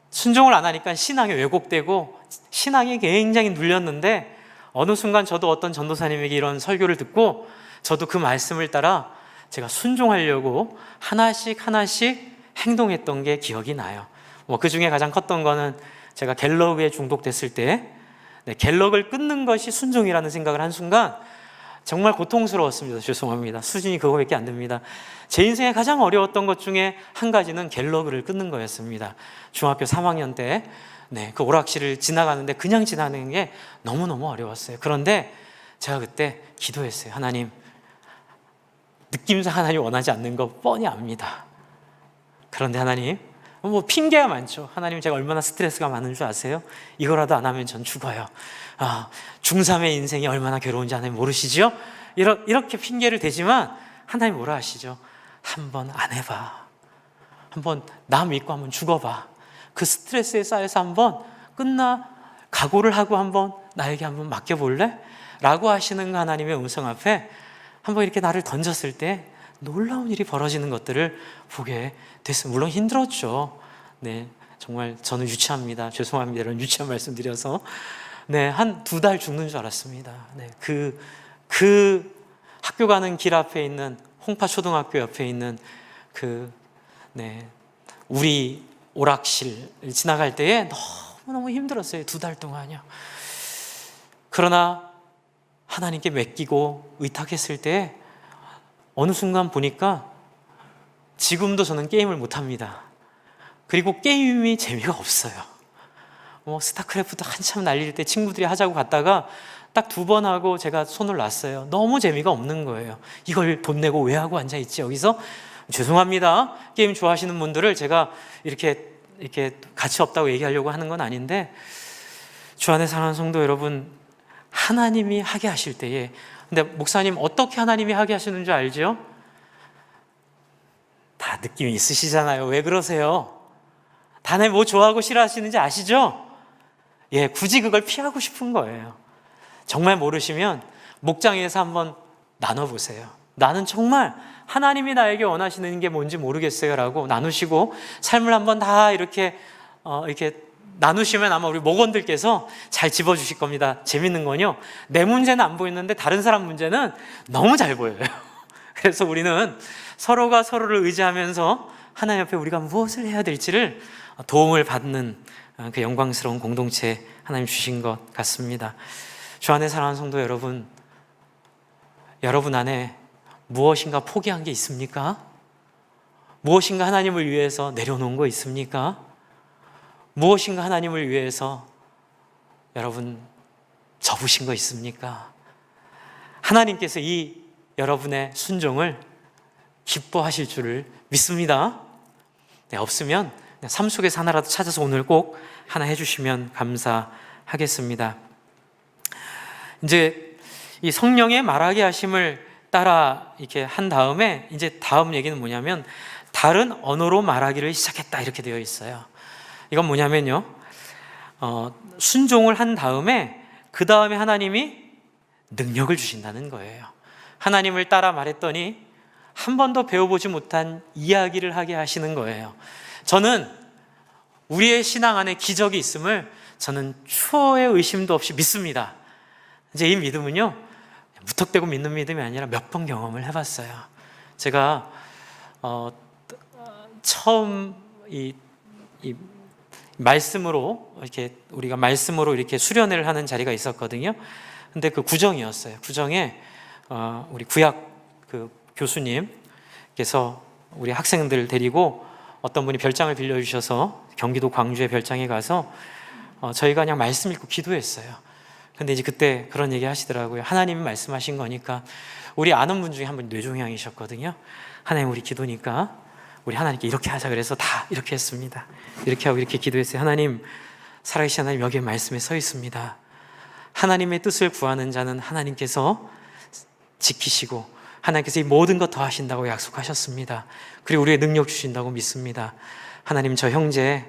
A: 순종을 안 하니까 신앙이 왜곡되고 신앙이 굉장히 눌렸는데 어느 순간 저도 어떤 전도사님에게 이런 설교를 듣고 저도 그 말씀을 따라 제가 순종하려고 하나씩 행동했던 게 기억이 나요. 그 중에 가장 컸던 거는 제가 갤럭에 중독됐을 때 갤럭을 끊는 것이 순종이라는 생각을 한 순간 정말 고통스러웠습니다. 죄송합니다. 수준이 그거밖에 안 됩니다. 제 인생에 가장 어려웠던 것 중에 한 가지는 갤러그를 끊는 거였습니다. 중학교 3학년 때 그 오락실을 지나가는데 그냥 지나가는 게 너무너무 어려웠어요. 그런데 제가 그때 기도했어요. 하나님, 느낌상 하나님 원하지 않는 거 뻔히 압니다. 그런데 하나님, 핑계가 많죠. 하나님, 제가 얼마나 스트레스가 많은 줄 아세요? 이거라도 안 하면 전 죽어요. 중3의 인생이 얼마나 괴로운지 하나님 모르시죠? 이렇게 핑계를 대지만 하나님 뭐라 하시죠? 한번 안 해봐. 한번 나 믿고 한번 죽어봐. 그 스트레스에 쌓여서 한번 각오를 하고 한번 나에게 한번 맡겨볼래? 라고 하시는 하나님의 음성 앞에 한번 이렇게 나를 던졌을 때 놀라운 일이 벌어지는 것들을 보게 됐어요. 물론 힘들었죠. 정말 저는 유치합니다. 죄송합니다. 이런 유치한 말씀 드려서. 네, 한 2달 죽는 줄 알았습니다. 네, 그 학교 가는 길 앞에 있는 홍파초등학교 옆에 있는 우리 오락실 지나갈 때에 너무너무 힘들었어요. 2달 동안요. 그러나 하나님께 맡기고 의탁했을 때 어느 순간 보니까 지금도 저는 게임을 못합니다. 그리고 게임이 재미가 없어요. 스타크래프트 한참 날릴 때 친구들이 하자고 갔다가 딱 2번 하고 제가 손을 놨어요. 너무 재미가 없는 거예요. 이걸 돈 내고 왜 하고 앉아있지 여기서? 죄송합니다. 게임 좋아하시는 분들을 제가 이렇게 가치 없다고 얘기하려고 하는 건 아닌데, 주 안에 사랑하는 성도 여러분, 하나님이 하게 하실 때에, 근데 목사님 어떻게 하나님이 하게 하시는 줄 알죠? 다 느낌이 있으시잖아요. 왜 그러세요? 다들 뭐 좋아하고 싫어하시는지 아시죠? 예, 굳이 그걸 피하고 싶은 거예요. 정말 모르시면 목장에서 한번 나눠보세요. 나는 정말 하나님이 나에게 원하시는 게 뭔지 모르겠어요 라고 나누시고 삶을 한번 다 이렇게 나누시면 아마 우리 목원들께서 잘 짚어주실 겁니다. 재밌는 건요, 내 문제는 안 보이는데 다른 사람 문제는 너무 잘 보여요. 그래서 우리는 서로가 서로를 의지하면서 하나님 앞에 우리가 무엇을 해야 될지를 도움을 받는 그 영광스러운 공동체 하나님 주신 것 같습니다. 주 안에 사랑하는 성도 여러분, 여러분 안에 무엇인가 포기한 게 있습니까? 무엇인가 하나님을 위해서 내려놓은 거 있습니까? 무엇인가 하나님을 위해서 여러분 접으신 거 있습니까? 하나님께서 이 여러분의 순종을 기뻐하실 줄을 믿습니다. 네, 없으면 삶 속에서 하나라도 찾아서 오늘 꼭 하나 해주시면 감사하겠습니다. 이제 이 성령의 말하게 하심을 따라 이렇게 한 다음에 이제 다음 얘기는 뭐냐면 다른 언어로 말하기를 시작했다 이렇게 되어 있어요. 이건 뭐냐면요, 순종을 한 다음에 그 다음에 하나님이 능력을 주신다는 거예요. 하나님을 따라 말했더니 한 번도 배워보지 못한 이야기를 하게 하시는 거예요. 저는 우리의 신앙 안에 기적이 있음을 저는 추호의 의심도 없이 믿습니다. 이제 이 믿음은요, 무턱대고 믿는 믿음이 아니라 몇 번 경험을 해봤어요. 제가 처음 이 말씀으로 이렇게 우리가 말씀으로 이렇게 수련회를 하는 자리가 있었거든요. 근데 그 구정이었어요. 구정에 우리 구약 그 교수님께서 우리 학생들 데리고 어떤 분이 별장을 빌려주셔서 경기도 광주의 별장에 가서 저희가 그냥 말씀 읽고 기도했어요. 근데 이제 그때 그런 얘기 하시더라고요. 하나님이 말씀하신 거니까. 우리 아는 분 중에 한 분이 뇌종양이셨거든요. 하나님, 우리 기도니까 우리 하나님께 이렇게 하자 그래서 다 이렇게 했습니다. 이렇게 하고 이렇게 기도했어요. 하나님, 살아계신 하나님, 여기에 말씀에 서 있습니다. 하나님의 뜻을 구하는 자는 하나님께서 지키시고 하나님께서 이 모든 것 더 하신다고 약속하셨습니다. 그리고 우리의 능력 주신다고 믿습니다. 하나님, 저 형제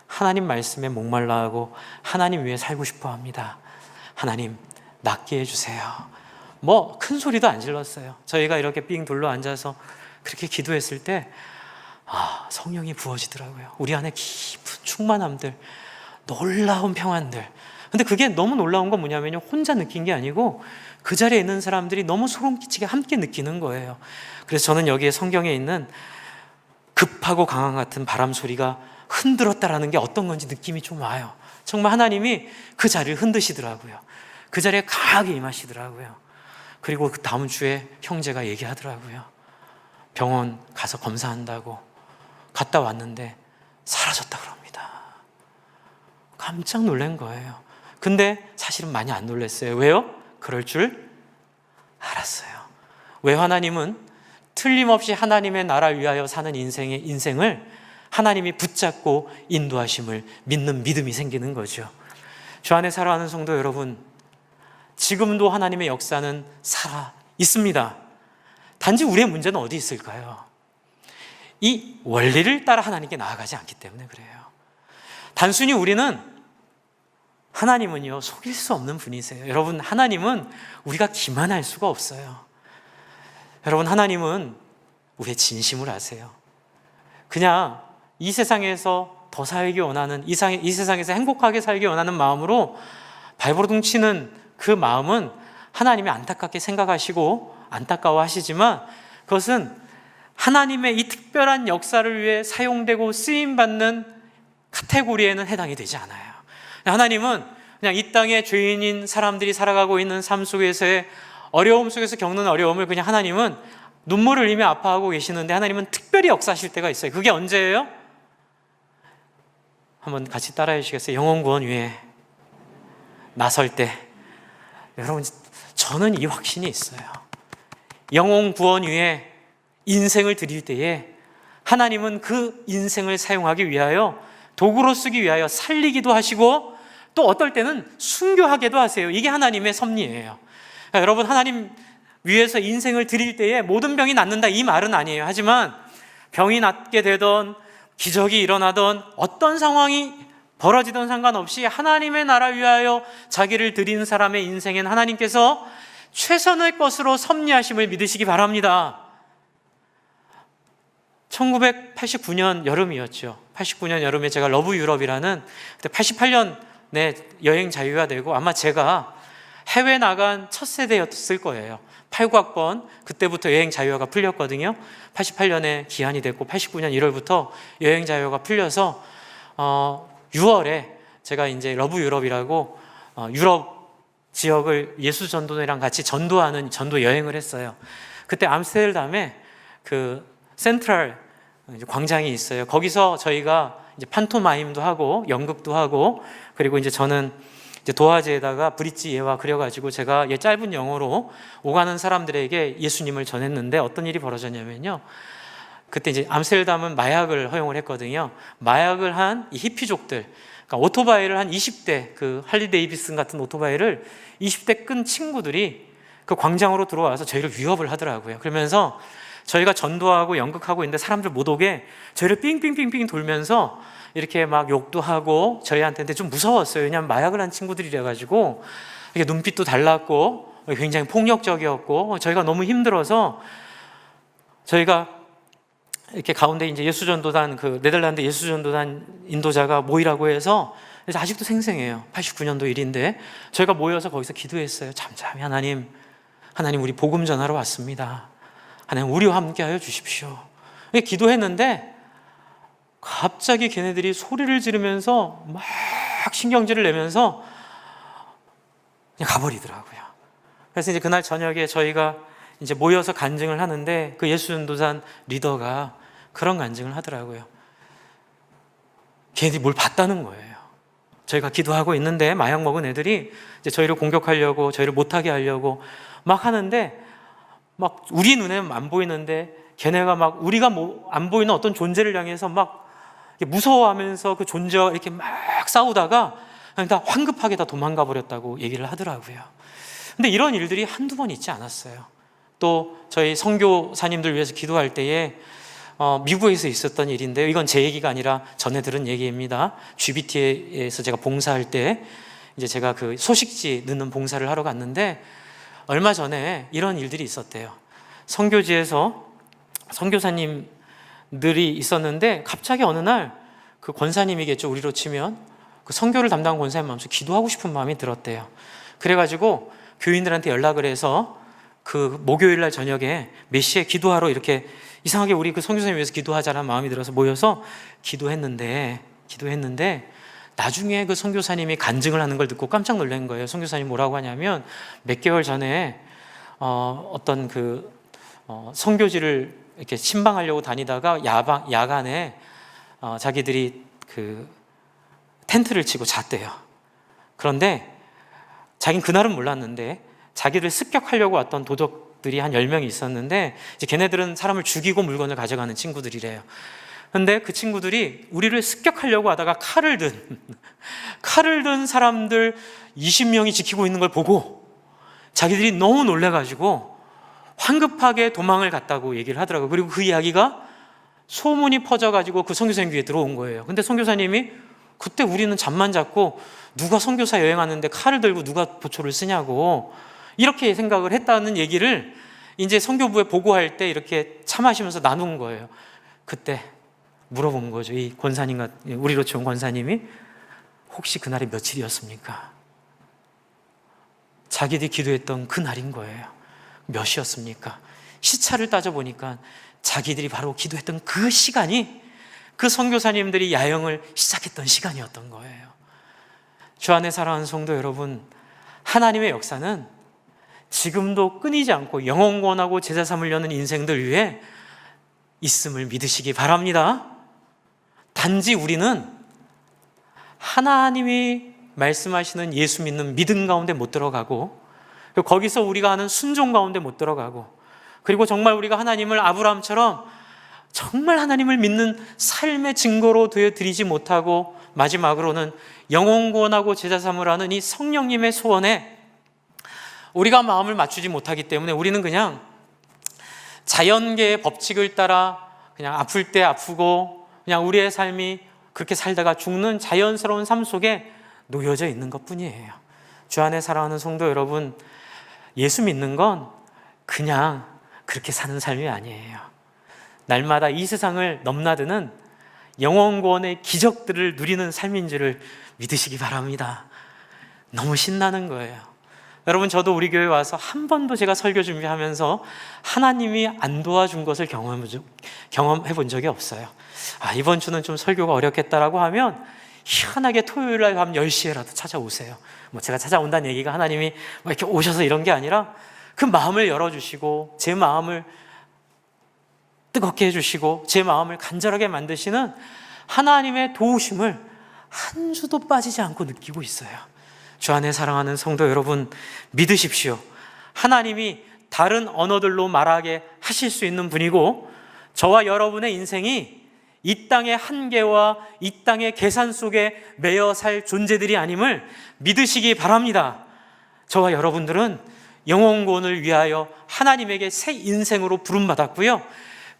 A: 하나님 말씀에 목말라하고 하나님 위해 살고 싶어 합니다. 하나님, 낫게 해주세요. 뭐 큰 소리도 안 질렀어요. 저희가 이렇게 삥 둘러 앉아서 그렇게 기도했을 때 성령이 부어지더라고요. 우리 안에 깊은 충만함들, 놀라운 평안들. 근데 그게 너무 놀라운 건 뭐냐면요, 혼자 느낀 게 아니고 그 자리에 있는 사람들이 너무 소름 끼치게 함께 느끼는 거예요. 그래서 저는 여기에 성경에 있는 급하고 강한 같은 바람 소리가 흔들었다라는 게 어떤 건지 느낌이 좀 와요. 정말 하나님이 그 자리를 흔드시더라고요. 그 자리에 강하게 임하시더라고요. 그리고 그 다음 주에 형제가 얘기하더라고요. 병원 가서 검사한다고 갔다 왔는데 사라졌다 그럽니다. 깜짝 놀란 거예요. 근데 사실은 많이 안 놀랐어요. 왜요? 그럴 줄 알았어요. 왜? 하나님은 틀림없이 하나님의 나라를 위하여 사는 인생을 하나님이 붙잡고 인도하심을 믿는 믿음이 생기는 거죠. 주 안에 살아가는 성도 여러분, 지금도 하나님의 역사는 살아 있습니다. 단지 우리의 문제는 어디 있을까요? 이 원리를 따라 하나님께 나아가지 않기 때문에 그래요. 단순히 하나님은요, 속일 수 없는 분이세요. 여러분, 하나님은 우리가 기만할 수가 없어요. 여러분, 하나님은 우리의 진심을 아세요. 그냥 이 세상에서 더 살기 원하는, 이 세상에서 행복하게 살기 원하는 마음으로 발버둥 치는 그 마음은 하나님이 안타깝게 생각하시고 안타까워하시지만, 그것은 하나님의 이 특별한 역사를 위해 사용되고 쓰임받는 카테고리에는 해당이 되지 않아요. 하나님은 그냥 이 땅에 죄인인 사람들이 살아가고 있는 삶 속에서의 어려움 속에서 겪는 어려움을 그냥 하나님은 눈물을 흘리며 아파하고 계시는데, 하나님은 특별히 역사하실 때가 있어요. 그게 언제예요? 한번 같이 따라해 주시겠어요? 영혼 구원 위에 나설 때. 여러분, 저는 이 확신이 있어요. 영혼 구원 위에 인생을 드릴 때에 하나님은 그 인생을 사용하기 위하여, 도구로 쓰기 위하여 살리기도 하시고, 또 어떨 때는 순교하게도 하세요. 이게 하나님의 섭리예요. 그러니까 여러분, 하나님 위해서 인생을 드릴 때에 모든 병이 낫는다, 이 말은 아니에요. 하지만 병이 낫게 되던, 기적이 일어나던, 어떤 상황이 벌어지던 상관없이 하나님의 나라 위하여 자기를 드린 사람의 인생엔 하나님께서 최선의 것으로 섭리하심을 믿으시기 바랍니다. 1989년 여름이었죠. 89년 여름에 제가 러브 유럽이라는, 그때 88년에 여행 자유화 되고 아마 제가 해외 나간 첫 세대였을 거예요. 89학번, 그때부터 여행 자유화가 풀렸거든요. 88년에 기한이 됐고 89년 1월부터 여행 자유화가 풀려서 6월에 제가 이제 러브 유럽이라고 유럽 지역을 예수 전도회랑 같이 전도하는 전도 여행을 했어요. 그때 암스테르담에 그 센트럴 광장이 있어요. 거기서 저희가 이제 판토마임도 하고 연극도 하고, 그리고 이제 저는 이제 도화지에다가 브릿지 예화 그려가지고 제가 짧은 영어로 오가는 사람들에게 예수님을 전했는데, 어떤 일이 벌어졌냐면요. 그때 이제 암스테르담은 마약을 허용을 했거든요. 마약을 한 이 히피족들, 그러니까 오토바이를 한 20대, 그 할리 데이비슨 같은 오토바이를 20대 끈 친구들이 그 광장으로 들어와서 저희를 위협을 하더라고요. 그러면서 저희가 전도하고 연극하고 있는데 사람들 못 오게 저희를 삥삥삥삥 돌면서 이렇게 막 욕도 하고 저희한테 좀 무서웠어요. 왜냐하면 마약을 한 친구들이라 가지고 이렇게 눈빛도 달랐고 굉장히 폭력적이었고, 저희가 너무 힘들어서 저희가 이렇게 가운데 이제 예수전도단, 그 네덜란드 예수전도단 인도자가 모이라고 해서, 그래서 아직도 생생해요. 89년도 일인데 저희가 모여서 거기서 기도했어요. 잠잠히, 하나님 우리 복음 전하러 왔습니다. 하나님 우리와 함께하여 주십시오. 기도했는데 갑자기 걔네들이 소리를 지르면서 막 신경질을 내면서 그냥 가버리더라고요. 그래서 이제 그날 저녁에 저희가 이제 모여서 간증을 하는데, 그 예수전도단 리더가 그런 간증을 하더라고요. 걔네들이 뭘 봤다는 거예요. 저희가 기도하고 있는데 마약 먹은 애들이 이제 저희를 공격하려고, 저희를 못하게 하려고 막 하는데, 막 우리 눈에는 안 보이는데 걔네가 막 우리가 안 보이는 어떤 존재를 향해서 막 무서워하면서 그 존재와 이렇게 막 싸우다가 그냥 다 황급하게 다 도망가 버렸다고 얘기를 하더라고요. 근데 이런 일들이 한두 번 있지 않았어요. 또 저희 선교사님들 위해서 기도할 때에 미국에서 있었던 일인데요. 이건 제 얘기가 아니라 전에 들은 얘기입니다. GBT에서 제가 봉사할 때 이제 제가 그 소식지 넣는 봉사를 하러 갔는데, 얼마 전에 이런 일들이 있었대요. 선교지에서 선교사님들이 있었는데 갑자기 어느 날 그 권사님이겠죠, 우리로 치면 그 선교를 담당한 권사님 마음속에 기도하고 싶은 마음이 들었대요. 그래가지고 교인들한테 연락을 해서 그 목요일 날 저녁에 몇 시에 기도하러, 이렇게 이상하게 우리 그 선교사님 위해서 기도하자라는 마음이 들어서 모여서 기도했는데 나중에 그 선교사님이 간증을 하는 걸 듣고 깜짝 놀란 거예요. 선교사님 뭐라고 하냐면, 몇 개월 전에 어떤 그 선교지를 이렇게 신방하려고 다니다가 야간에 자기들이 그 텐트를 치고 잤대요. 그런데 자기는 그날은 몰랐는데 자기를 습격하려고 왔던 도적들이 한 10명이 있었는데, 이제 걔네들은 사람을 죽이고 물건을 가져가는 친구들이래요. 근데 그 친구들이 우리를 습격하려고 하다가 칼을 든 사람들 20명이 지키고 있는 걸 보고 자기들이 너무 놀래가지고 황급하게 도망을 갔다고 얘기를 하더라고요. 그리고 그 이야기가 소문이 퍼져가지고 그 선교사님 귀에 들어온 거예요. 근데 선교사님이, 그때 우리는 잠만 잤고 누가 선교사 여행하는데 칼을 들고 누가 보초를 쓰냐고 이렇게 생각을 했다는 얘기를 이제 선교부에 보고할 때 이렇게 차 마시면서 나눈 거예요. 그때 물어본 거죠. 이 권사님과 우리로 치면 권사님이 혹시 그날이 며칠이었습니까? 자기들이 기도했던 그날인 거예요. 몇이었습니까? 시차를 따져보니까 자기들이 바로 기도했던 그 시간이 그 선교사님들이 야영을 시작했던 시간이었던 거예요. 주 안에 사랑하는 성도 여러분, 하나님의 역사는 지금도 끊이지 않고 영원권하고 제자 삼으려는 인생들 위해 있음을 믿으시기 바랍니다. 단지 우리는 하나님이 말씀하시는 예수 믿는 믿음 가운데 못 들어가고, 거기서 우리가 하는 순종 가운데 못 들어가고, 그리고 정말 우리가 하나님을 아브라함처럼 정말 하나님을 믿는 삶의 증거로 되어드리지 못하고, 마지막으로는 영원권하고 제자 삼으라는 이 성령님의 소원에 우리가 마음을 맞추지 못하기 때문에 우리는 그냥 자연계의 법칙을 따라 그냥 아플 때 아프고 그냥 우리의 삶이 그렇게 살다가 죽는 자연스러운 삶 속에 놓여져 있는 것뿐이에요. 주 안에 사랑하는 성도 여러분, 예수 믿는 건 그냥 그렇게 사는 삶이 아니에요. 날마다 이 세상을 넘나드는 영원권의 기적들을 누리는 삶인 줄을 믿으시기 바랍니다. 너무 신나는 거예요. 여러분, 저도 우리 교회 와서 한 번도 제가 설교 준비하면서 하나님이 안 도와준 것을 경험해 본 적이 없어요. 이번 주는 좀 설교가 어렵겠다라고 하면 희한하게 토요일 날 밤 10시에라도 찾아오세요. 제가 찾아온다는 얘기가 하나님이 이렇게 오셔서 이런 게 아니라 그 마음을 열어주시고 제 마음을 뜨겁게 해주시고 제 마음을 간절하게 만드시는 하나님의 도우심을 한 주도 빠지지 않고 느끼고 있어요. 주 안에 사랑하는 성도 여러분, 믿으십시오. 하나님이 다른 언어들로 말하게 하실 수 있는 분이고, 저와 여러분의 인생이 이 땅의 한계와 이 땅의 계산 속에 매여 살 존재들이 아님을 믿으시기 바랍니다. 저와 여러분들은 영원권을 위하여 하나님에게 새 인생으로 부름받았고요,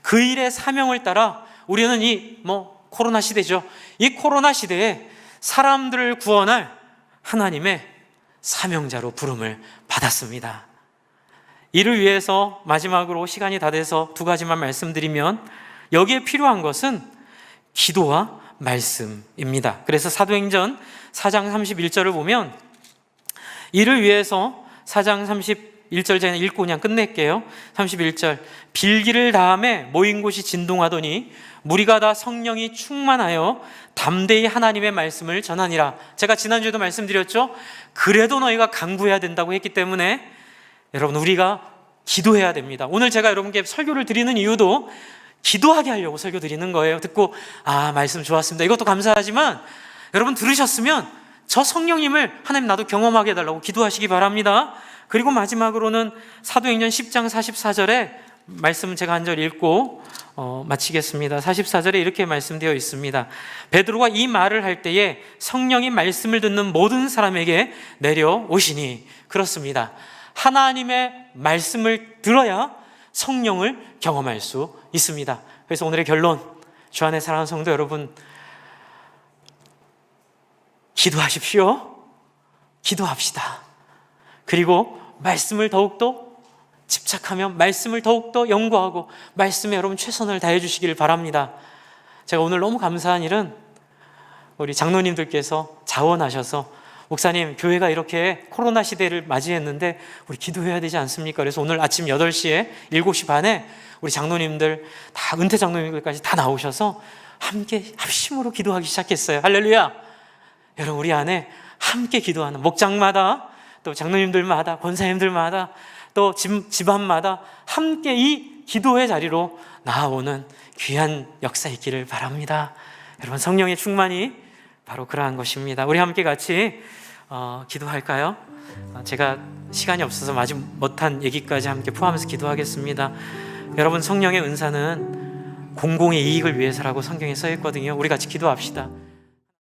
A: 그 일의 사명을 따라 우리는 이 코로나 시대죠. 이 코로나 시대에 사람들을 구원할 하나님의 사명자로 부름을 받았습니다. 이를 위해서 마지막으로 시간이 다 돼서 두 가지만 말씀드리면, 여기에 필요한 것은 기도와 말씀입니다. 그래서 사도행전 4장 31절을 보면, 이를 위해서 4장 31절 제가 읽고 그냥 끝낼게요. 31절, 빌기를 다함에 모인 곳이 진동하더니 무리가 다 성령이 충만하여 담대히 하나님의 말씀을 전하니라. 제가 지난주에도 말씀드렸죠. 그래도 너희가 간구해야 된다고 했기 때문에 여러분, 우리가 기도해야 됩니다. 오늘 제가 여러분께 설교를 드리는 이유도 기도하게 하려고 설교 드리는 거예요. 듣고 말씀 좋았습니다, 이것도 감사하지만 여러분 들으셨으면 저 성령님을 하나님 나도 경험하게 해달라고 기도하시기 바랍니다. 그리고 마지막으로는 사도행전 10장 44절에 말씀은 제가 한 절 읽고 마치겠습니다. 44절에 이렇게 말씀되어 있습니다. 베드로가 이 말을 할 때에 성령이 말씀을 듣는 모든 사람에게 내려오시니. 그렇습니다. 하나님의 말씀을 들어야 성령을 경험할 수 있습니다. 그래서 오늘의 결론, 주 안에 사랑하는 성도 여러분, 기도하십시오. 기도합시다. 그리고 말씀을 더욱더 집착하며 말씀을 더욱더 연구하고 말씀에 여러분 최선을 다해 주시길 바랍니다. 제가 오늘 너무 감사한 일은 우리 장로님들께서 자원하셔서, 목사님, 교회가 이렇게 코로나 시대를 맞이했는데 우리 기도해야 되지 않습니까? 그래서 오늘 아침 8시에 7시 반에 우리 장로님들 다, 은퇴 장로님들까지 다 나오셔서 함께 합심으로 기도하기 시작했어요. 할렐루야. 여러분, 우리 안에 함께 기도하는 목장마다, 또 장로님들마다, 권사님들마다, 또 집안마다 함께 이 기도의 자리로 나아오는 귀한 역사 있기를 바랍니다. 여러분, 성령의 충만이 바로 그러한 것입니다. 우리 함께 같이 기도할까요? 제가 시간이 없어서 마지 못한 얘기까지 함께 포함해서 기도하겠습니다. 여러분, 성령의 은사는 공공의 이익을 위해서라고 성경에 써 있거든요. 우리 같이 기도합시다.